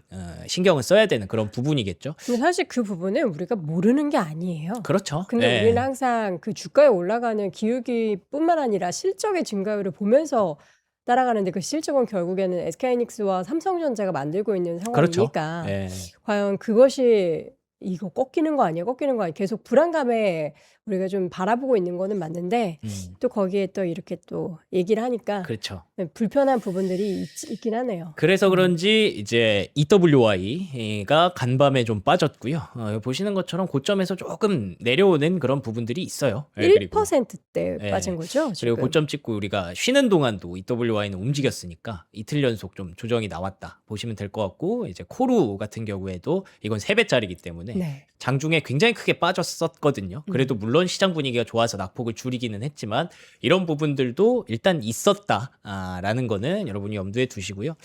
신경을 써야 되는 그런 부분이겠죠. 근데 사실 그 부분은 우리가 모르는 게 아니에요. 그렇죠. 근데 네. 우리는 항상 그 주가에 올라가는 기울기뿐만 아니라 실적의 증가율을 보면서 따라가는데 그 실적은 결국에는 SK하이닉스와 삼성전자가 만들고 있는 그렇죠. 상황이니까 네. 과연 그것이 이거 꺾이는 거 아니야? 꺾이는 거 아니야? 계속 불안감에 우리가 좀 바라보고 있는 거는 맞는데 또 거기에 또 이렇게 또 얘기를 하니까 그렇죠. 불편한 부분들이 있긴 하네요. 그래서 그런지 이제 EWI가 간밤에 좀 빠졌고요. 보시는 것처럼 고점에서 조금 내려오는 그런 부분들이 있어요. 그리고 1%대 네. 빠진 거죠, 그리고 지금. 고점 찍고 우리가 쉬는 동안도 EWI는 움직였으니까 이틀 연속 좀 조정이 나왔다 보시면 될 것 같고 이제 코루 같은 경우에도 이건 3배짜리기 때문에 네. 장중에 굉장히 크게 빠졌었거든요. 그래도 물론 시장 분위기가 좋아서 낙폭을 줄이기는 했지만 이런 부분들도 일단 있었다라는 거는 여러분이 염두에 두시고요.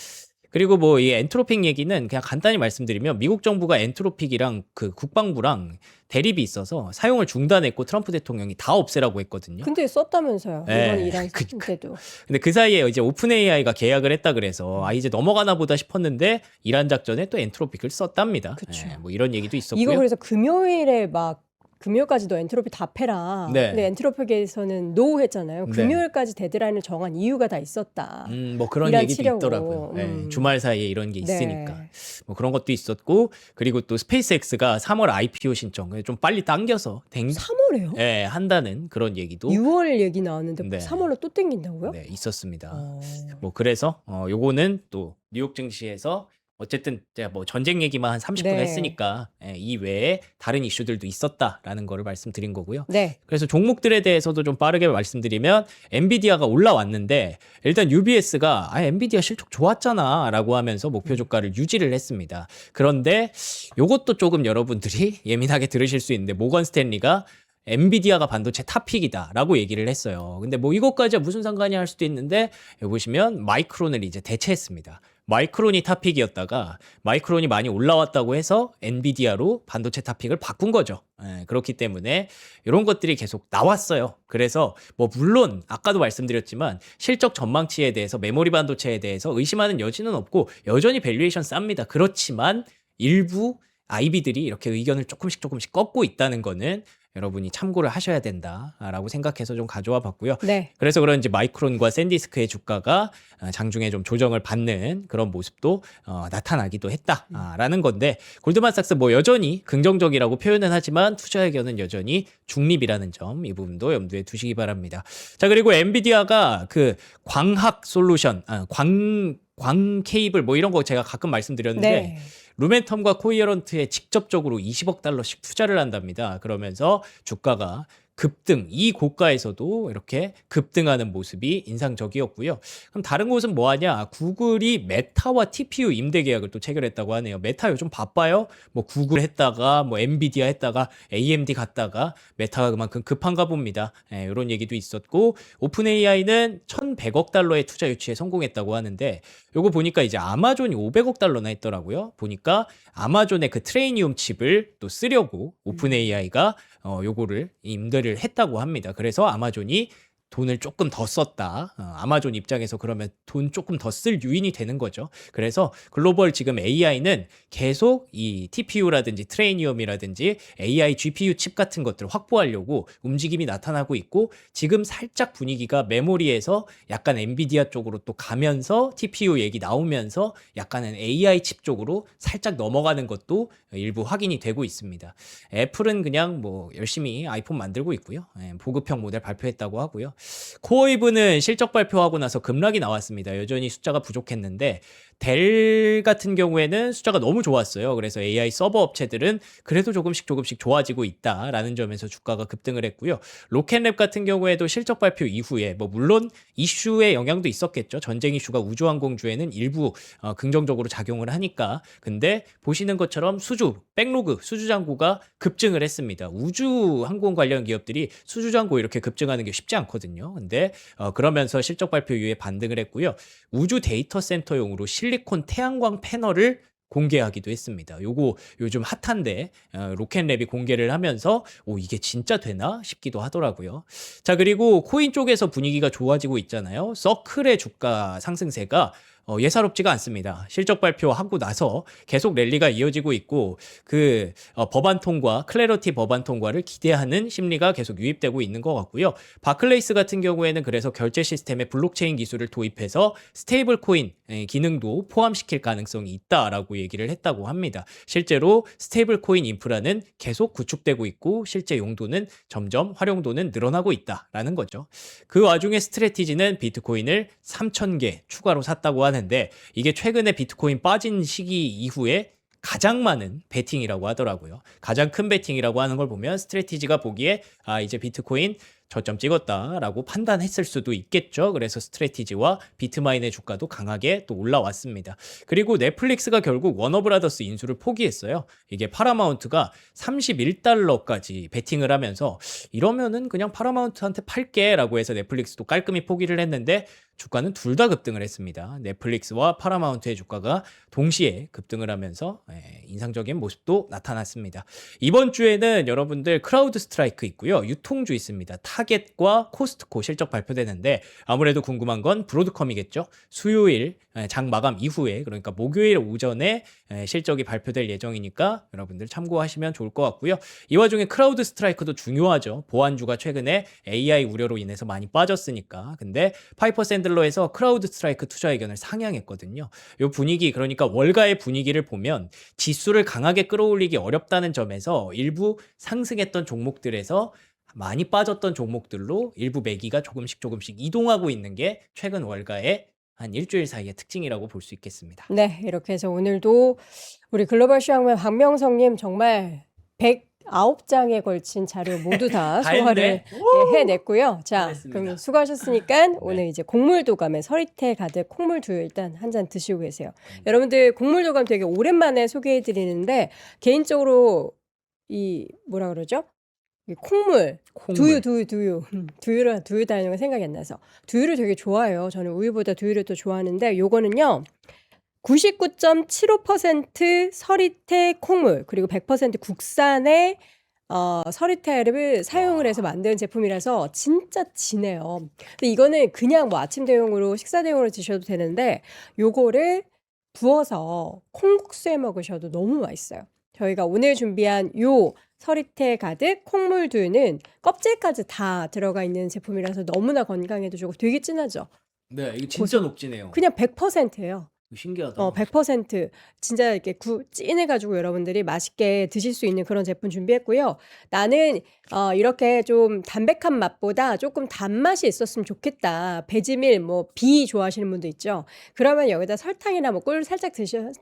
그리고 뭐 이 엔트로픽 얘기는 그냥 간단히 말씀드리면 미국 정부가 엔트로픽이랑 그 국방부랑 대립이 있어서 사용을 중단했고 트럼프 대통령이 다 없애라고 했거든요. 근데 썼다면서요. 네. 이번 이란 때도. 근데 그 사이에 이제 오픈 AI가 계약을 했다 그래서 이제 넘어가나 보다 싶었는데 이란 작전에 또 엔트로픽을 썼답니다. 그쵸. 뭐 이런 얘기도 있었고요. 이거 그래서 금요일에 막 금요일까지도 엔트로피 다 패라. 네. 근데 엔트로픽에서는 노 했잖아요. 네. 금요일까지 데드라인을 정한 이유가 다 있었다. 뭐 그런 이란 얘기도 치려고. 있더라고요. 네, 주말 사이에 이런 게 있으니까. 네. 뭐 그런 것도 있었고 그리고 또 스페이스X가 3월 IPO 신청 좀 빨리 당겨서 3월에요? 네, 한다는 그런 얘기도 6월 얘기 나왔는데 네. 3월로 또 땡긴다고요? 네, 있었습니다. 어. 뭐 그래서 요거는 또 뉴욕 증시에서 어쨌든 제가 뭐 전쟁 얘기만 한 30분 네. 했으니까 이 외에 다른 이슈들도 있었다라는 거를 말씀드린 거고요. 네. 그래서 종목들에 대해서도 좀 빠르게 말씀드리면 엔비디아가 올라왔는데 일단 UBS가 엔비디아 실적 좋았잖아라고 하면서 목표 주가를 유지를 했습니다. 그런데 요것도 조금 여러분들이 예민하게 들으실 수 있는데 모건 스탠리가 엔비디아가 반도체 탑픽이다라고 얘기를 했어요. 근데 뭐 이것까지야 무슨 상관이 할 수도 있는데 여기 보시면 마이크론을 이제 대체했습니다. 마이크론이 탑픽이었다가 마이크론이 많이 올라왔다고 해서 엔비디아로 반도체 탑픽을 바꾼 거죠. 그렇기 때문에 이런 것들이 계속 나왔어요. 그래서 뭐 물론 아까도 말씀드렸지만 실적 전망치에 대해서 메모리 반도체에 대해서 의심하는 여지는 없고 여전히 밸류에이션 쌉니다. 그렇지만 일부 IB들이 이렇게 의견을 조금씩 꺾고 있다는 거는 여러분이 참고를 하셔야 된다라고 생각해서 좀 가져와 봤고요. 네. 그래서 그런지 마이크론과 샌디스크의 주가가 장중에 좀 조정을 받는 그런 모습도 나타나기도 했다라는 건데 골드만삭스 뭐 여전히 긍정적이라고 표현은 하지만 투자 의견은 여전히 중립이라는 점 이 부분도 염두에 두시기 바랍니다. 자 그리고 엔비디아가 그 광학 솔루션, 광 케이블 뭐 이런 거 제가 가끔 말씀드렸는데 네. 루멘텀과 코이어런트에 직접적으로 20억 달러씩 투자를 한답니다. 그러면서 주가가 급등, 이 고가에서도 이렇게 급등하는 모습이 인상적이었고요. 그럼 다른 곳은 뭐 하냐? 구글이 메타와 TPU 임대 계약을 또 체결했다고 하네요. 메타 요즘 바빠요. 뭐 구글 했다가 뭐 엔비디아 했다가 AMD 갔다가 메타가 그만큼 급한가 봅니다. 이런 얘기도 있었고 오픈 AI는 1,100억 달러의 투자 유치에 성공했다고 하는데 요거 보니까 이제 아마존이 500억 달러나 했더라고요. 보니까 아마존의 그 트레이니움 칩을 또 쓰려고 오픈 AI가 요거를 임대를 했다고 합니다. 그래서 아마존이 돈을 조금 더 썼다. 아마존 입장에서 그러면 돈 조금 더 쓸 요인이 되는 거죠. 그래서 글로벌 지금 AI는 계속 이 TPU라든지 트레이니엄이라든지 AI GPU 칩 같은 것들을 확보하려고 움직임이 나타나고 있고 지금 살짝 분위기가 메모리에서 약간 엔비디아 쪽으로 또 가면서 TPU 얘기 나오면서 약간은 AI 칩 쪽으로 살짝 넘어가는 것도 일부 확인이 되고 있습니다. 애플은 그냥 뭐 열심히 아이폰 만들고 있고요. 보급형 모델 발표했다고 하고요. 코어이브는 실적 발표하고 나서 급락이 나왔습니다. 여전히 숫자가 부족했는데 델 같은 경우에는 숫자가 너무 좋았어요. 그래서 AI 서버 업체들은 그래도 조금씩 좋아지고 있다라는 점에서 주가가 급등을 했고요. 로켓랩 같은 경우에도 실적 발표 이후에 뭐 물론 이슈의 영향도 있었겠죠. 전쟁 이슈가 우주항공주에는 일부 긍정적으로 작용을 하니까. 근데 보시는 것처럼 백로그, 수주잔고가 급증을 했습니다. 우주항공 관련 기업들이 수주잔고 이렇게 급증하는 게 쉽지 않거든요. 근데 그러면서 실적 발표 이후에 반등을 했고요. 우주 데이터 센터용으로 실리콘 태양광 패널을 공개하기도 했습니다. 요거 요즘 핫한데 로켓랩이 공개를 하면서 이게 진짜 되나 싶기도 하더라고요. 자 그리고 코인 쪽에서 분위기가 좋아지고 있잖아요. 서클의 주가 상승세가 예사롭지가 않습니다. 실적 발표하고 나서 계속 랠리가 이어지고 있고 그 법안 통과, 클래러티 법안 통과를 기대하는 심리가 계속 유입되고 있는 것 같고요. 바클레이스 같은 경우에는 그래서 결제 시스템에 블록체인 기술을 도입해서 스테이블 코인 기능도 포함시킬 가능성이 있다라고 얘기를 했다고 합니다. 실제로 스테이블 코인 인프라는 계속 구축되고 있고 실제 용도는 점점 활용도는 늘어나고 있다라는 거죠. 그 와중에 스트래티지는 비트코인을 3,000개 추가로 샀다고 하는데 이게 최근에 비트코인 빠진 시기 이후에 가장 많은 베팅이라고 하더라고요. 가장 큰 베팅이라고 하는 걸 보면 스트래티지가 보기에 이제 비트코인 저점 찍었다라고 판단했을 수도 있겠죠. 그래서 스트래티지와 비트마인의 주가도 강하게 또 올라왔습니다. 그리고 넷플릭스가 결국 워너브라더스 인수를 포기했어요. 이게 파라마운트가 31달러까지 베팅을 하면서 이러면은 그냥 파라마운트한테 팔게라고 해서 넷플릭스도 깔끔히 포기를 했는데 주가는 둘 다 급등을 했습니다. 넷플릭스와 파라마운트의 주가가 동시에 급등을 하면서 인상적인 모습도 나타났습니다. 이번 주에는 여러분들 크라우드 스트라이크 있고요. 유통주 있습니다. 타겟과 코스트코 실적 발표되는데 아무래도 궁금한 건 브로드컴이겠죠. 수요일 장 마감 이후에 그러니까 목요일 오전에 실적이 발표될 예정이니까 여러분들 참고하시면 좋을 것 같고요. 이 와중에 크라우드 스트라이크도 중요하죠. 보안주가 최근에 AI 우려로 인해서 많이 빠졌으니까. 근데 파이퍼 샌들러에서 크라우드 스트라이크 투자 의견을 상향했거든요. 이 분위기 그러니까 월가의 분위기를 보면 지수를 강하게 끌어올리기 어렵다는 점에서 일부 상승했던 종목들에서 많이 빠졌던 종목들로 일부 매기가 조금씩 이동하고 있는 게 최근 월가의 한 일주일 사이의 특징이라고 볼 수 있겠습니다. 네, 이렇게 해서 오늘도 우리 글로벌 시황맨 박명성님 정말 109장에 걸친 자료 모두 다 다 소화를 했네. 해냈고요. 자, 잘했습니다. 그럼 수고하셨으니까 네. 오늘 이제 곡물도감에 서리태 가득 콩물두유 일단 한 잔 드시고 계세요. 음. 여러분들 곡물도감 되게 오랜만에 소개해드리는데 개인적으로 이 뭐라 그러죠? 이 콩물, 콩물. 두유를 다니는 거 생각이 안 나서 두유를 되게 좋아해요. 저는 우유보다 두유를 더 좋아하는데 요거는요 99.75% 서리태 콩물 그리고 100% 국산의 서리태를 사용을 해서 만든 제품이라서 진짜 진해요. 근데 이거는 그냥 뭐 아침 대용으로 식사 대용으로 드셔도 되는데 요거를 부어서 콩국수에 먹으셔도 너무 맛있어요. 저희가 오늘 준비한 요 서리태 가득 콩물두유는 껍질까지 다 들어가 있는 제품이라서 너무나 건강에도 좋고 되게 진하죠. 네, 이거 진짜 녹진해요. 그냥 100%예요. 신기하다. 100% 진짜 이렇게 찐해가지고 여러분들이 맛있게 드실 수 있는 그런 제품 준비했고요. 나는 이렇게 좀 담백한 맛보다 조금 단맛이 있었으면 좋겠다. 배지밀, 뭐 비 좋아하시는 분도 있죠. 그러면 여기다 설탕이나 뭐 꿀 살짝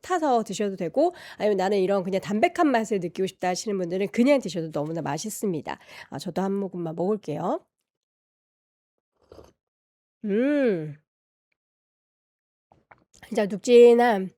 타서 드셔도 되고, 아니면 나는 이런 그냥 담백한 맛을 느끼고 싶다 하시는 분들은 그냥 드셔도 너무나 맛있습니다. 저도 한 모금만 먹을게요. 진짜 눅진한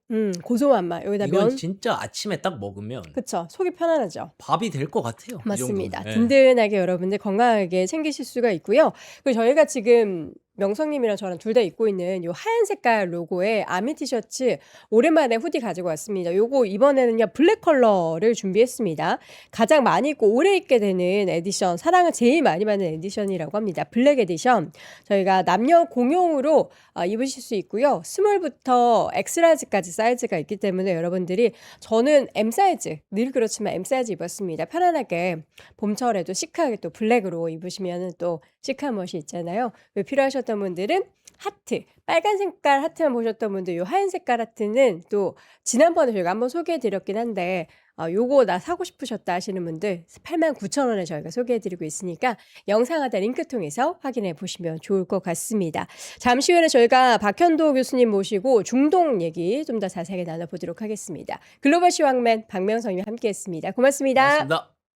고소한 맛. 여기다 이건 면 진짜 아침에 딱 먹으면 그쵸. 속이 편안하죠. 밥이 될 것 같아요. 이 맞습니다. 정도면. 예. 든든하게 여러분들 건강하게 챙기실 수가 있고요. 그리고 저희가 지금 명성님이랑 저랑 둘 다 입고 있는 요 하얀 색깔 로고의 아미 티셔츠 오랜만에 후디 가지고 왔습니다. 요거 이번에는요 블랙 컬러를 준비했습니다. 가장 많이 입고 오래 입게 되는 에디션, 사랑을 제일 많이 받는 에디션이라고 합니다. 블랙 에디션. 저희가 남녀 공용으로 입으실 수 있고요. 스몰부터 엑스라지까지 사이즈가 있기 때문에 여러분들이 저는 M 사이즈, 늘 그렇지만 M 사이즈 입었습니다. 편안하게 봄철에도 시크하게 또 블랙으로 입으시면 또 시크한 멋이 있잖아요. 필요하셨던 분들은 하트, 빨간 색깔 하트만 보셨던 분들 이 하얀 색깔 하트는 또 지난번에 저희가 한번 소개해드렸긴 한데 요거 나 사고 싶으셨다 하시는 분들 89,000원에 저희가 소개해드리고 있으니까 영상 하단 링크 통해서 확인해 보시면 좋을 것 같습니다. 잠시 후에는 저희가 박현도 교수님 모시고 중동 얘기 좀 더 자세하게 나눠보도록 하겠습니다. 글로벌 시황맨 박명성님과 함께했습니다. 고맙습니다. 고맙습니다.